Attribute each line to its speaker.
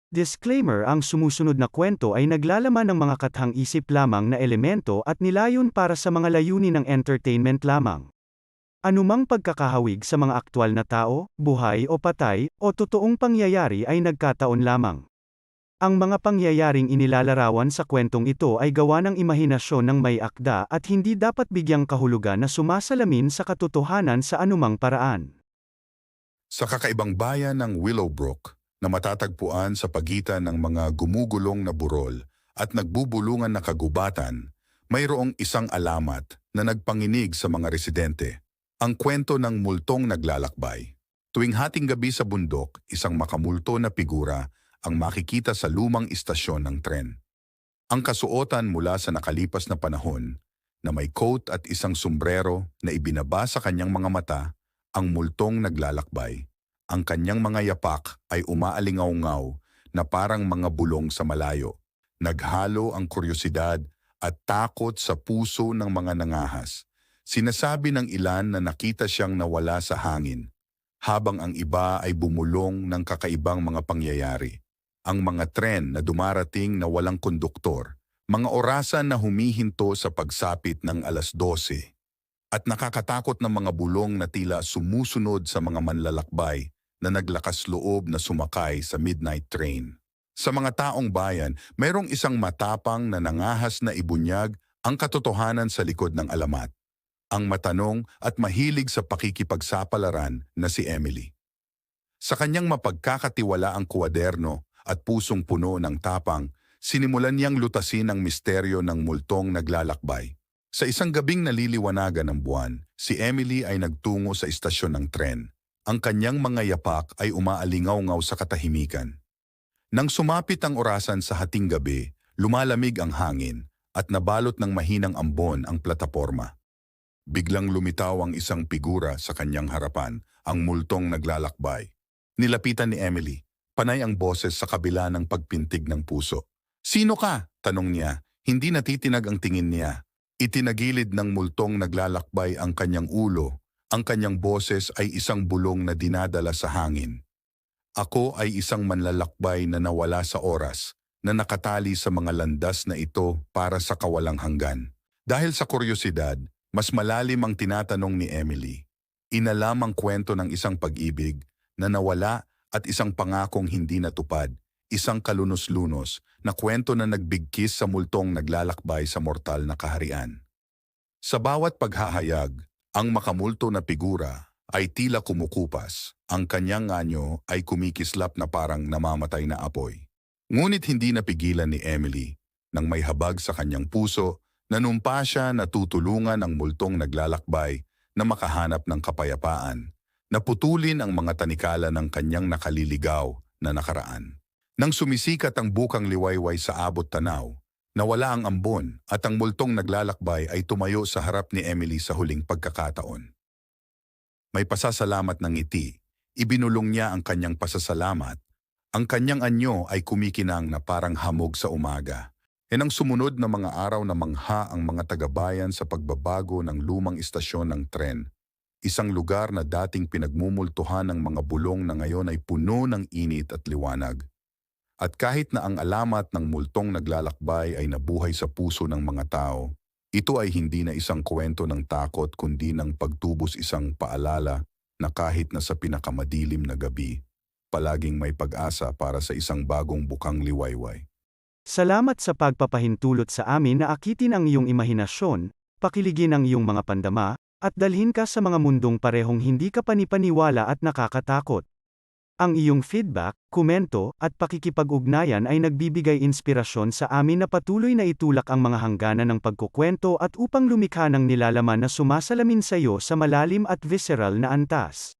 Speaker 1: Disclaimer: ang sumusunod na kwento ay naglalaman ng mga kathang-isip lamang na elemento at nilayon para sa mga layunin ng entertainment lamang. Anumang pagkakahawig sa mga aktwal na tao, buhay o patay, o totoong pangyayari ay nagkataon lamang. Ang mga pangyayaring inilalarawan sa kwentong ito ay gawa ng imahinasyon ng may akda at hindi dapat bigyang kahulugan na sumasalamin sa katotohanan sa anumang paraan.
Speaker 2: Sa kakaibang bayan ng Willowbrook, na matatagpuan sa pagitan ng mga gumugulong na burol at nagbubulungan na kagubatan, mayroong isang alamat na nagpanginig sa mga residente. Ang kwento ng multong naglalakbay. Tuwing hating gabi sa bundok, isang makamulto na figura ang makikita sa lumang istasyon ng tren. Ang kasuotan mula sa nakalipas na panahon, na may coat at isang sombrero na ibinaba sa kanyang mga mata, ang multong naglalakbay. Ang kanyang mga yapak ay umaalingaw-ngaw na parang mga bulong sa malayo. Naghalo ang kuryosidad at takot sa puso ng mga nangahas. Sinasabi ng ilan na nakita siyang nawala sa hangin, habang ang iba ay bumulong ng kakaibang mga pangyayari. Ang mga tren na dumarating na walang konduktor, mga orasan na humihinto sa pagsapit ng 12:00, at nakakatakot na mga bulong na tila sumusunod sa mga manlalakbay na naglakas loob na sumakay sa midnight train. Sa mga taong bayan, mayroong isang matapang na nangahas na ibunyag ang katotohanan sa likod ng alamat. Ang matanong at mahilig sa pakikipagsapalaran na si Emily. Sa kanyang mapagkakatiwalaang kuwaderno at pusong puno ng tapang, sinimulan niyang lutasin ang misteryo ng multong naglalakbay. Sa isang gabing naliliwanagan ng buwan, si Emily ay nagtungo sa istasyon ng tren. Ang kanyang mga yapak ay umaalingaw-ngaw sa katahimikan. Nang sumapit ang orasan sa hating gabi, lumalamig ang hangin at nabalot ng mahinang ambon ang plataporma. Biglang lumitaw ang isang figura sa kanyang harapan, ang multong naglalakbay. Nilapitan ni Emily, panay ang boses sa kabila ng pagpintig ng puso. "Sino ka?" tanong niya. Hindi natitinag ang tingin niya. Itinagilid ng multong naglalakbay ang kanyang ulo. Ang kanyang boses ay isang bulong na dinadala sa hangin. "Ako ay isang manlalakbay na nawala sa oras, na nakatali sa mga landas na ito para sa kawalang hanggan." Dahil sa kuryosidad, mas malalim ang tinatanong ni Emily. Inalam ang kwento ng isang pag-ibig na nawala at isang pangakong hindi natupad, isang kalunos-lunos na kwento na nagbigkis sa multong naglalakbay sa mortal na kaharian. Sa bawat paghahayag, ang makamulto na figura ay tila kumukupas. Ang kanyang anyo ay kumikislap na parang namamatay na apoy. Ngunit hindi napigilan ni Emily. Nang may habag sa kanyang puso, nanumpa siya na tutulungan ang multong naglalakbay na makahanap ng kapayapaan, na putulin ang mga tanikala ng kanyang nakaliligaw na nakaraan. Nang sumisikat ang bukang liwayway sa abot tanaw, nawala ang ambon at ang multong naglalakbay ay tumayo sa harap ni Emily sa huling pagkakataon. May pasasalamat ng ngiti. Ibinulong niya ang kanyang pasasalamat. Ang kanyang anyo ay kumikinang na parang hamog sa umaga. E nang sumunod na mga araw na mangha ang mga tagabayan sa pagbabago ng lumang istasyon ng tren, isang lugar na dating pinagmumultuhan ng mga bulong na ngayon ay puno ng init at liwanag. At kahit na ang alamat ng multong naglalakbay ay nabuhay sa puso ng mga tao, ito ay hindi na isang kwento ng takot kundi ng pagtubos, isang paalala na kahit na sa pinakamadilim na gabi, palaging may pag-asa para sa isang bagong bukang liwayway.
Speaker 1: Salamat sa pagpapahintulot sa amin na akitin ang iyong imahinasyon, pakiligin ang iyong mga pandama, at dalhin ka sa mga mundong parehong hindi ka panipaniwala at nakakatakot. Ang iyong feedback, komento, at pakikipag-ugnayan ay nagbibigay inspirasyon sa amin na patuloy na itulak ang mga hangganan ng pagkukwento at upang lumikha ng nilalaman na sumasalamin sa iyo sa malalim at visceral na antas.